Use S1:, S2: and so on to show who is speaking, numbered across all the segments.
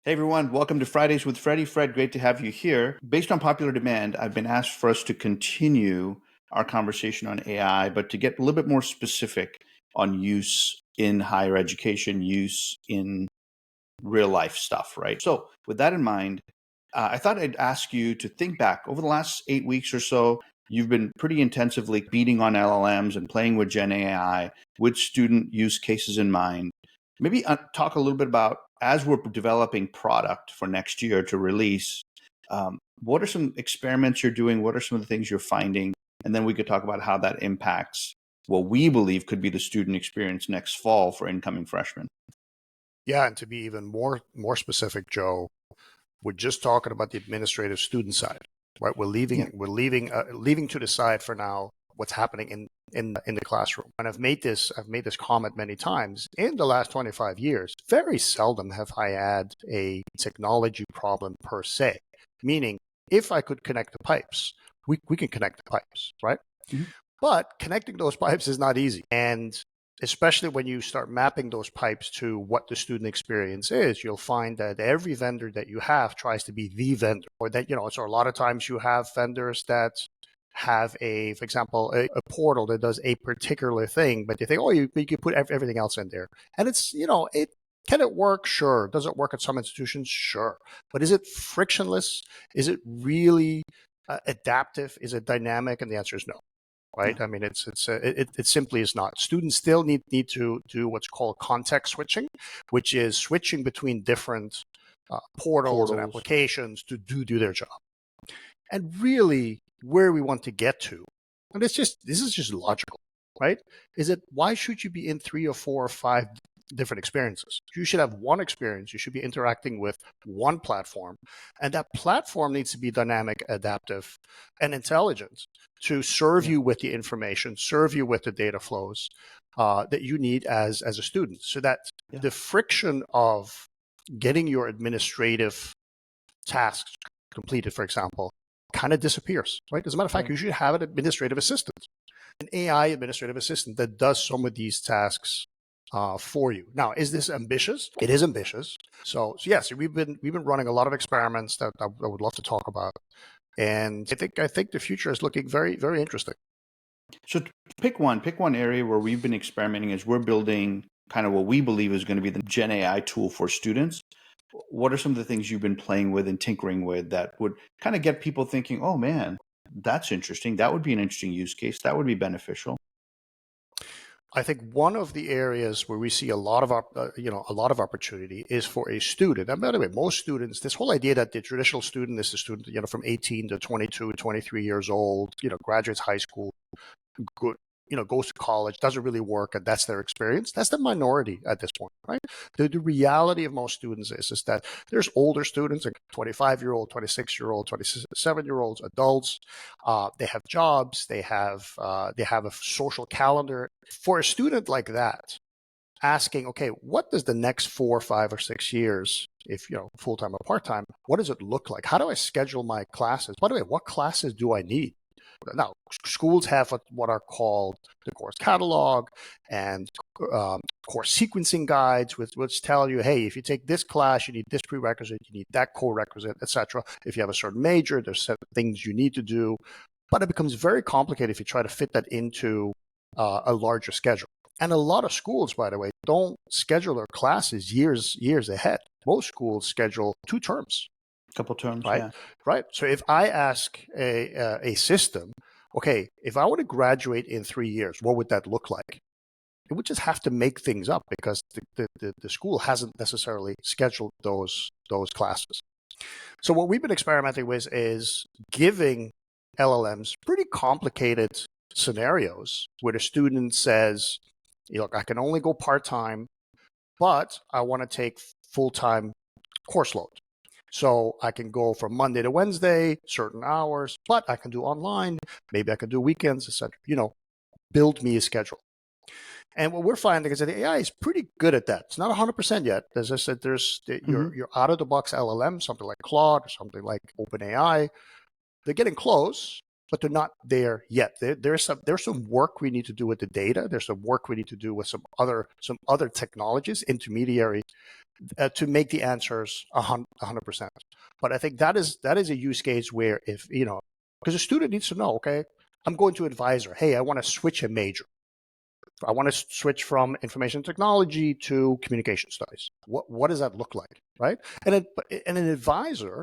S1: Hey everyone, welcome to Fridays with Freddie. Fred, great to have you here. Based on popular demand, I've been asked for us to continue our conversation on AI, but to get a little bit more specific on use in higher education, use in real life stuff, right? So, with that in mind, I thought I'd ask you to think back over the last 8 weeks or so. You've been pretty intensively beating on LLMs and playing with Gen AI with student use cases in mind. Maybe talk a little bit about as we're developing product for next year to release. What are some experiments you're doing? What are some of the things you're finding? And then we could talk about how that impacts what we believe could be the student experience next fall for incoming freshmen.
S2: Yeah, and to be even more specific, Joe, we're just talking about the administrative student side, right? We're
S1: Yeah.
S2: leaving to the side for now what's happening in the classroom. And I've made this comment many times in the last 25 years. Very seldom have I had a technology problem per se, meaning if I could connect the pipes, we can connect the pipes, right?
S1: Mhm.
S2: But connecting those pipes is not easy. And especially when you start mapping those pipes to what the student experience is, you'll find that every vendor that you have tries to be the vendor, or that, so a lot of times you have vendors that have for example, a portal that does a particular thing, but they think, oh, you can put everything else in there. And can it work? Sure. Does it work at some institutions? Sure. But is it frictionless? Is it really adaptive? Is it dynamic? And the answer is no,
S1: Yeah.
S2: right? I mean, it simply is not. Students still need to do what's called context switching, which is switching between different portals and
S1: Portals.
S2: applications to do their job. And really, where we want to get to, and this is just logical, right? Is that why should you be in 3 or 4 or 5 different experiences? You should have one experience. You should be interacting with one platform, and that platform needs to be dynamic, adaptive, and intelligent to serve
S1: Yeah.
S2: you with the information, serve you with the data flows that you need as a student, so that
S1: Yeah.
S2: the friction of getting your administrative tasks completed, for example, kind of disappears, right? As a matter of fact,
S1: Right.
S2: you should have an administrative assistant, an AI administrative assistant that does some of these tasks for you. Now, is this ambitious? It is ambitious. So yes, we've been running a lot of experiments that I would love to talk about, and I think the future is looking very very interesting.
S1: So pick one area where we've been experimenting as we're building kind of what we believe is going to be the Gen AI tool for students. What are some of the things you've been playing with and tinkering with that would kind of get people thinking, oh man, that's interesting. That would be an interesting use case. That would be beneficial.
S2: I think one of the areas where we see a lot of opportunity is for a student. And by the way, most students, this whole idea that the traditional student is the student, from 18 to 22, 23 years old, graduates high school, good, goes to college, doesn't really work, and that's their experience. That's the minority at this point, right? The reality of most students is that there's older students, like 25-year-old, 26-year-old, 27-year-olds, adults. They have jobs, they have a social calendar. For a student like that, asking, okay, what does the next 4, 5, or 6 years, if full time or part time, what does it look like? How do I schedule my classes? By the way, what classes do I need? Now, schools have what are called the course catalog and course sequencing guides, which tell you, hey, if you take this class, you need this prerequisite, you need that co-requisite, etc. If you have a certain major, there's certain things you need to do. But it becomes very complicated if you try to fit that into a larger schedule. And a lot of schools, by the way, don't schedule their classes years ahead. Most schools schedule 2 terms,
S1: Couple terms,
S2: right?
S1: yeah.
S2: Right. So if I ask a system, okay, if I were to graduate in 3 years, what would that look like? It would just have to make things up because the school hasn't necessarily scheduled those classes. So what we've been experimenting with is giving LLMs pretty complicated scenarios where the student says, look, I can only go part-time, but I want to take full-time course load. So I can go from Monday to Wednesday, certain hours, but I can do online. Maybe I can do weekends, etc. Build me a schedule. And what we're finding is that the AI is pretty good at that. It's not 100% yet. As I said, there's
S1: Hmm.
S2: your out of the box LLM, something like Claude or something like OpenAI. They're getting close, but they're not there yet. There's some work we need to do with the data. There's some work we need to do with some other technologies, intermediary to make the answers 100%. But I think that is a use case where, if because a student needs to know, okay, I'm going to advisor. Hey, I want to switch a major. I want to switch from information technology to communication studies. What does that look like, right? And an advisor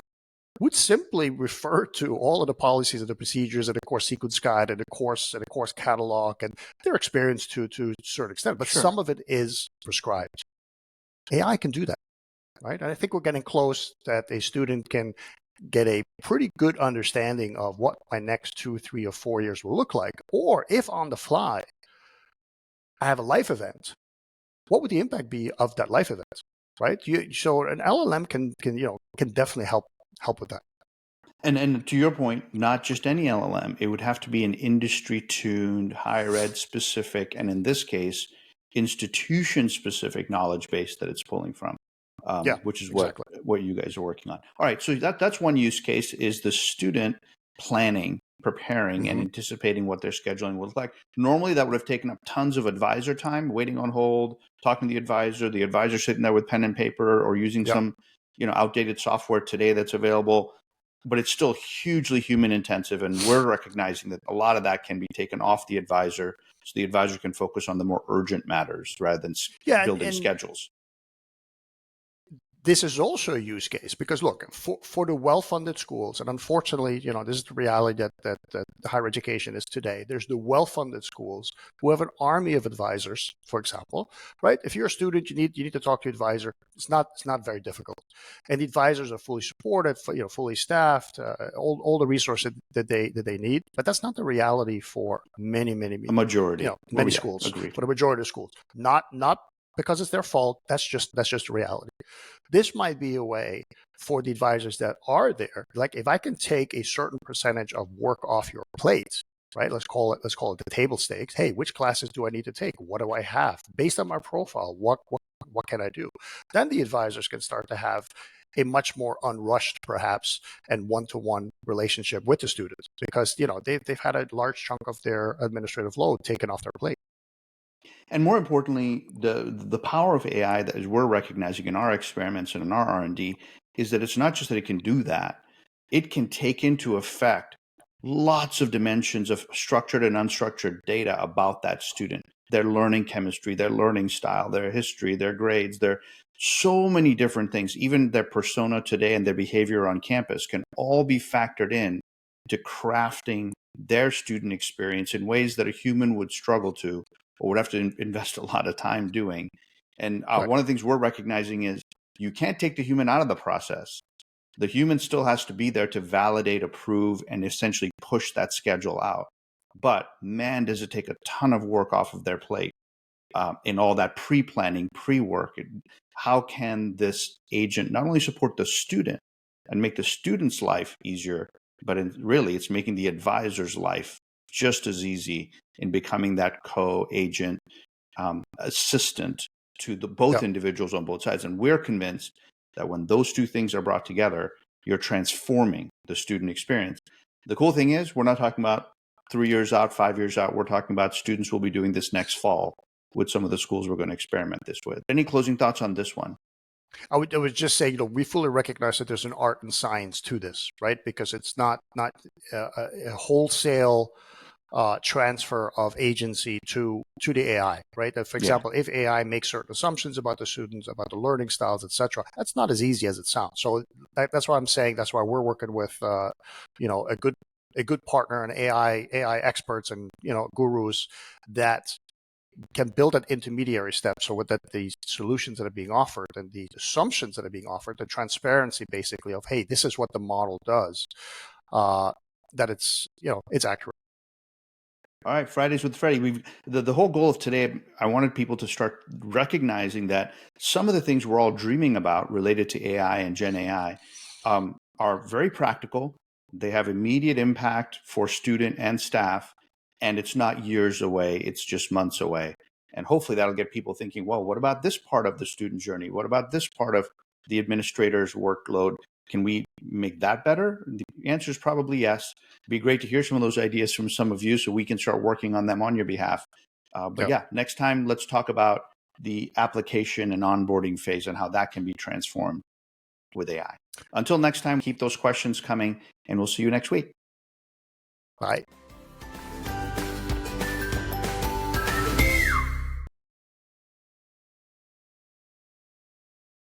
S2: would simply refer to all of the policies and the procedures and the course sequence guide and the course catalog and their experience to a certain extent. But
S1: Sure.
S2: some of it is prescribed. AI can do that, right? And I think we're getting close that a student can get a pretty good understanding of what my next 2, 3, or 4 years will look like. Or if on the fly, I have a life event, what would the impact be of that life event, right? So an LLM can definitely help with that.
S1: And to your point, not just any LLM, it would have to be an industry-tuned, higher ed specific, and in this case, institution-specific knowledge base that it's pulling from, which is
S2: exactly
S1: what you guys are working on. All right, so that's one use case, is the student planning, preparing, and anticipating what their scheduling will look like. Normally, that would have taken up tons of advisor time, waiting on hold, talking to the advisor sitting there with pen and paper, or using some outdated software today that's available. But it's still hugely human intensive, and we're recognizing that a lot of that can be taken off the advisor, so the advisor can focus on the more urgent matters rather than building schedules.
S2: This is also a use case because, look, for the well-funded schools, and unfortunately, this is the reality that higher education is today. There's the well-funded schools who have an army of advisors, for example, right? If you're a student, you need to talk to your advisor. It's not very difficult, and the advisors are fully supported, fully staffed, all the resources that they need. But that's not the reality for many
S1: a majority,
S2: many schools.
S1: Agreed.
S2: For the majority of schools, not because it's their fault. That's just the reality. This might be a way for the advisors that are there. Like, if I can take a certain percentage of work off your plate, right? Let's call it the table stakes. Hey, which classes do I need to take? What do I have based on my profile? What can I do? Then the advisors can start to have a much more unrushed, perhaps, and one-to-one relationship with the students, because they've had a large chunk of their administrative load taken off their plate.
S1: And more importantly, the power of AI that we're recognizing in our experiments and in our R&D is that it's not just that it can do that, it can take into effect lots of dimensions of structured and unstructured data about that student, their learning chemistry, their learning style, their history, their grades, their so many different things, even their persona today and their behavior on campus can all be factored in to crafting their student experience in ways that a human would struggle to, or would have to invest a lot of time doing. And one of the things we're recognizing is you can't take the human out of the process. The human still has to be there to validate, approve, and essentially push that schedule out. But man, does it take a ton of work off of their plate in all that pre-planning, pre-work. How can this agent not only support the student and make the student's life easier, but really it's making the advisor's life just as easy in becoming that co-agent assistant to both individuals on both sides. And we're convinced that when those two things are brought together, you're transforming the student experience. The cool thing is, we're not talking about 3 years out, 5 years out. We're talking about students will be doing this next fall with some of the schools we're going to experiment this with. Any closing thoughts on this one?
S2: I would just say, we fully recognize that there's an art and science to this, right? Because it's not a wholesale transfer of agency to the AI, right? For example, if AI makes certain assumptions about the students, about the learning styles, etc., that's not as easy as it sounds. So that's why I'm saying that's why we're working with a good partner and AI experts and gurus that can build an intermediary step, so that the solutions that are being offered and the assumptions that are being offered, the transparency basically of, hey, this is what the model does, that it's accurate.
S1: All right, Fridays with Freddie. The whole goal of today, I wanted people to start recognizing that some of the things we're all dreaming about related to AI and Gen AI are very practical. They have immediate impact for student and staff, and it's not years away, it's just months away. And hopefully that'll get people thinking, well, what about this part of the student journey? What about this part of the administrator's workload? Can we make that better? The answer is probably yes. It'd be great to hear some of those ideas from some of you so we can start working on them on your behalf. But next time, let's talk about the application and onboarding phase and how that can be transformed with AI. Until next time, keep those questions coming, and we'll see you next week.
S2: Bye.